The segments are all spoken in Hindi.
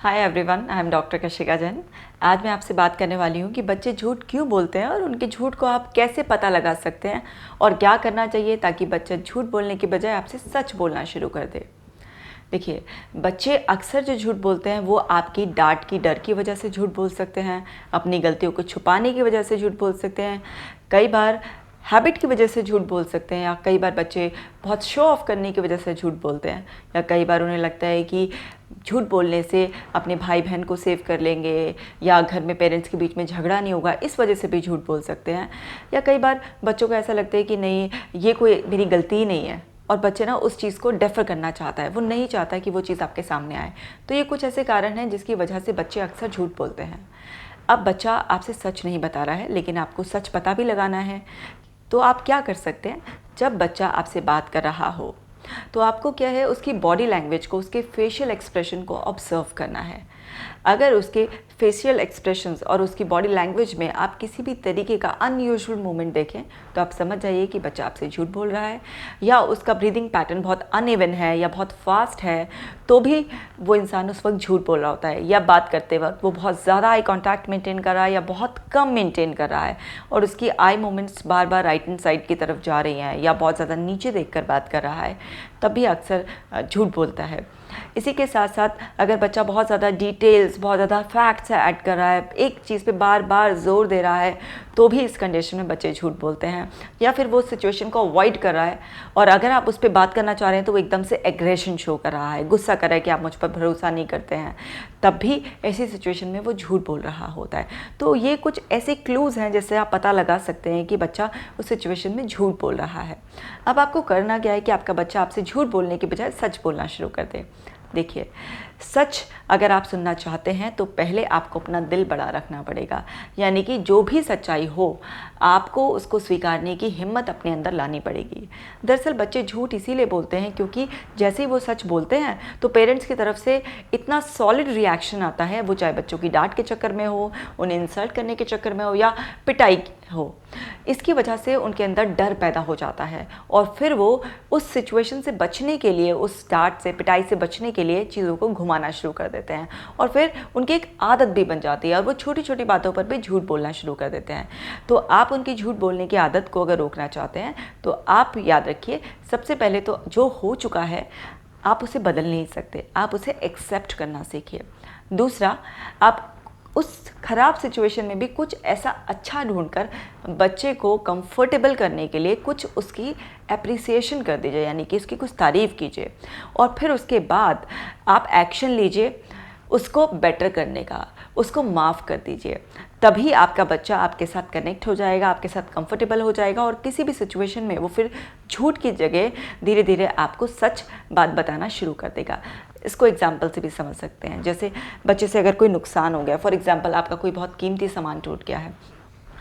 Hi everyone, I am doctor Kashika Jain. आज मैं आपसे बात करने वाली हूँ कि बच्चे झूठ क्यों बोलते हैं और उनके झूठ को आप कैसे पता लगा सकते हैं और क्या करना चाहिए ताकि बच्चा झूठ बोलने की बजाय आपसे सच बोलना शुरू कर दे। देखिए, बच्चे अक्सर जो झूठ बोलते हैं वो आपकी डांट की डर की वजह से झूठ बोल सकते हैं, अपनी गलतियों को छुपाने की वजह से झूठ बोल सकते हैं, कई बार हैबिट की वजह से झूठ बोल सकते हैं, या कई बार बच्चे बहुत शो ऑफ करने की वजह से झूठ बोलते हैं, या कई बार उन्हें लगता है कि झूठ बोलने से अपने भाई बहन को सेव कर लेंगे, या घर में पेरेंट्स के बीच में झगड़ा नहीं होगा, इस वजह से भी झूठ बोल सकते हैं। या कई बार बच्चों को ऐसा लगता है कि नहीं, ये कोई मेरी गलती ही नहीं है, और बच्चे ना उस चीज़ को डेफर करना चाहता है, वो नहीं चाहता कि वो चीज़ आपके सामने आए। तो ये कुछ ऐसे कारण हैं जिसकी वजह से बच्चे अक्सर झूठ बोलते हैं। अब बच्चा आपसे सच नहीं बता रहा है, लेकिन आपको सच पता भी लगाना है, तो आप क्या कर सकते हैं? जब बच्चा आपसे बात कर रहा हो तो आपको क्या है, उसकी बॉडी लैंग्वेज को, उसके फेशियल एक्सप्रेशन को ऑब्जर्व करना है। अगर उसके फेशियल एक्सप्रेशंस और उसकी बॉडी लैंग्वेज में आप किसी भी तरीके का अनयूजुअल मूवमेंट देखें तो आप समझ जाइए कि बच्चा आपसे झूठ बोल रहा है, या उसका ब्रीदिंग पैटर्न बहुत अनइवन है या बहुत फास्ट है, तो भी वो इंसान उस वक्त झूठ बोल रहा होता है। या बात करते वक्त वो बहुत ज़्यादा आई कॉन्टैक्ट मेंटेन कर रहा है या बहुत कम मेंटेन कर रहा है, और उसकी आई मूवमेंट्स बार बार राइट हैंड साइड की तरफ जा रही हैं, या बहुत ज़्यादा नीचे देखकर बात कर रहा है, तब भी अक्सर झूठ बोलता है। इसी के साथ साथ अगर बच्चा बहुत ज़्यादा डिटेल्स, बहुत ज़्यादा फैक्ट्स ऐड कर रहा है, एक चीज़ पे बार बार जोर दे रहा है, तो भी इस कंडीशन में बच्चे झूठ बोलते हैं। या फिर वो सिचुएशन को अवॉइड कर रहा है, और अगर आप उस पर बात करना चाह रहे हैं तो वो एकदम से एग्रेशन शो कर रहा है, गुस्सा कर रहा है कि आप मुझ पर भरोसा नहीं करते हैं, तब भी ऐसी सिचुएशन में वो झूठ बोल रहा होता है। तो ये कुछ ऐसे क्लूज़ हैं जिससे आप पता लगा सकते हैं कि बच्चा उस सिचुएशन में झूठ बोल रहा है। अब आपको करना क्या है कि आपका बच्चा आपसे झूठ बोलने की बजाय सच बोलना शुरू कर दे। देखिए, सच अगर आप सुनना चाहते हैं तो पहले आपको अपना दिल बड़ा रखना पड़ेगा, यानी कि जो भी सच्चाई हो आपको उसको स्वीकारने की हिम्मत अपने अंदर लानी पड़ेगी। दरअसल बच्चे झूठ इसीलिए बोलते हैं क्योंकि जैसे ही वो सच बोलते हैं तो पेरेंट्स की तरफ से इतना सॉलिड रिएक्शन आता है, वो चाहे बच्चों की डांट के चक्कर में हो, उन्हें इंसल्ट करने के चक्कर में हो, या पिटाई हो, इसकी वजह से उनके अंदर डर पैदा हो जाता है, और फिर वो उस सिचुएशन से बचने के लिए, उस डांट से, पिटाई से बचने के लिए चीज़ों को घुमाना शुरू कर देते हैं, और फिर उनकी एक आदत भी बन जाती है और वो छोटी छोटी बातों पर भी झूठ बोलना शुरू कर देते हैं। तो आप उनकी झूठ बोलने की आदत को अगर रोकना चाहते हैं तो आप याद रखिए, सबसे पहले तो जो हो चुका है आप उसे बदल नहीं सकते, आप उसे एक्सेप्ट करना सीखिए। दूसरा, आप उस ख़राब सिचुएशन में भी कुछ ऐसा अच्छा ढूंढकर बच्चे को कंफर्टेबल करने के लिए कुछ उसकी एप्रिसिएशन कर दीजिए, यानी कि उसकी कुछ तारीफ़ कीजिए, और फिर उसके बाद आप एक्शन लीजिए उसको बेटर करने का, उसको माफ़ कर दीजिए। तभी आपका बच्चा आपके साथ कनेक्ट हो जाएगा, आपके साथ कंफर्टेबल हो जाएगा, और किसी भी सिचुएशन में वो फिर झूठ की जगह धीरे धीरे आपको सच बात बताना शुरू कर देगा। इसको एग्जाम्पल से भी समझ सकते हैं। जैसे बच्चे से अगर कोई नुकसान हो गया, फॉर एग्जाम्पल आपका कोई बहुत कीमती सामान टूट गया है,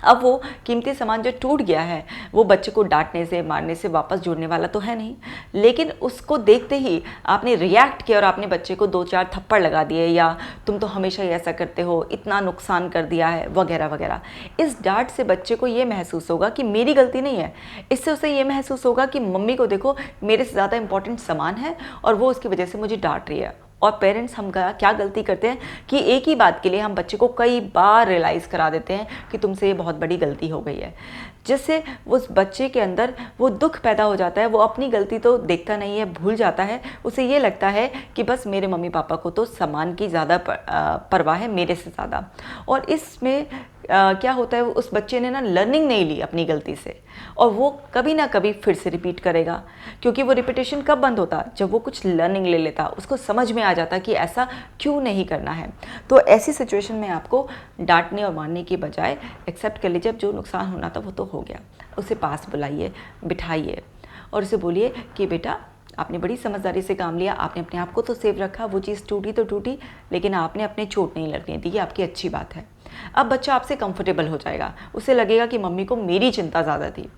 अब वो कीमती सामान जो टूट गया है वो बच्चे को डांटने से, मारने से वापस जोड़ने वाला तो है नहीं, लेकिन उसको देखते ही आपने रिएक्ट किया और आपने बच्चे को 2-4 थप्पड़ लगा दिए, या तुम तो हमेशा ही ऐसा करते हो, इतना नुकसान कर दिया है, वगैरह वगैरह। इस डांट से बच्चे को ये महसूस होगा कि मेरी गलती नहीं है, इससे उसे ये महसूस होगा कि मम्मी को देखो मेरे से ज़्यादा इंपॉर्टेंट सामान है और वो उसकी वजह से मुझे डांट रही है। और पेरेंट्स हम क्या गलती करते हैं कि एक ही बात के लिए हम बच्चे को कई बार रियलाइज़ करा देते हैं कि तुमसे ये बहुत बड़ी गलती हो गई है, जिससे उस बच्चे के अंदर वो दुख पैदा हो जाता है। वो अपनी गलती तो देखता नहीं है, भूल जाता है, उसे ये लगता है कि बस मेरे मम्मी पापा को तो सामान की ज़्यादा परवाह है मेरे से ज़्यादा। और इसमें क्या होता है, उस बच्चे ने ना लर्निंग नहीं ली अपनी गलती से, और वो कभी ना कभी फिर से रिपीट करेगा, क्योंकि वो रिपीटेशन कब बंद होता, जब वो कुछ लर्निंग ले लेता, उसको समझ में आ जाता कि ऐसा क्यों नहीं करना है। तो ऐसी सिचुएशन में आपको डांटने और मारने की बजाय एक्सेप्ट कर लीजिए, अब जो नुकसान होना था वो तो हो गया, उसे पास बुलाइए, बिठाइए और उसे बोलिए कि बेटा आपने बड़ी समझदारी से काम लिया, आपने अपने आप को तो सेव रखा, वो चीज़ टूटी तो टूटी, लेकिन आपने अपने चोट नहीं लगने दी, ये आपकी अच्छी बात है। अब बच्चा आपसे कंफर्टेबल हो जाएगा, उसे लगेगा कि मम्मी को मेरी चिंता ज़्यादा थी।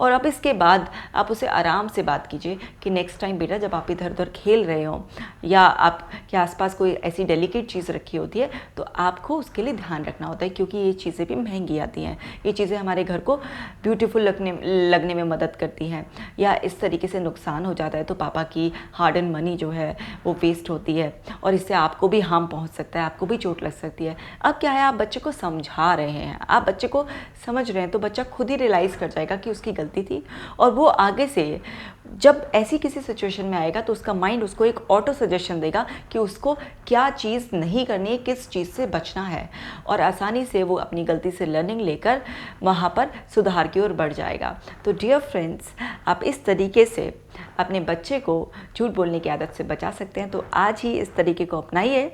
और अब इसके बाद आप उसे आराम से बात कीजिए कि नेक्स्ट टाइम बेटा जब आप इधर उधर खेल रहे हो या आपके आसपास कोई ऐसी डेलिकेट चीज़ रखी होती है तो आपको उसके लिए ध्यान रखना होता है, क्योंकि ये चीज़ें भी महंगी आती हैं। ये चीज़ें हमारे घर को ब्यूटीफुल लगने में मदद करती हैं, या इस तरीके से नुकसान हो जाता है तो पापा की हार्ड एंड मनी जो है वो वेस्ट होती है और इससे आपको भी हार्म पहुंच सकता है, आपको भी चोट लग सकती है। अब क्या है, आप बच्चे को समझा रहे हैं, आप बच्चे को समझ रहे हैं, तो बच्चा खुद ही रियलाइज़ कर जाएगा कि उसकी गलती थी और वो आगे से जब ऐसी किसी सिचुएशन में आएगा तो उसका माइंड उसको एक ऑटो सजेशन देगा कि उसको क्या चीज़ नहीं करनी है, किस चीज़ से बचना है, और आसानी से वो अपनी गलती से लर्निंग लेकर वहाँ पर सुधार की ओर बढ़ जाएगा। तो डियर फ्रेंड्स, आप इस तरीके से अपने बच्चे को झूठ बोलने की आदत से बचा सकते हैं। तो आज ही इस तरीके को अपनाइए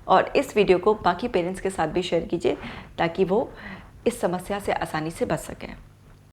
और इस वीडियो को बाकी पेरेंट्स के साथ भी शेयर कीजिए ताकि वो इस समस्या से आसानी से बच सकें।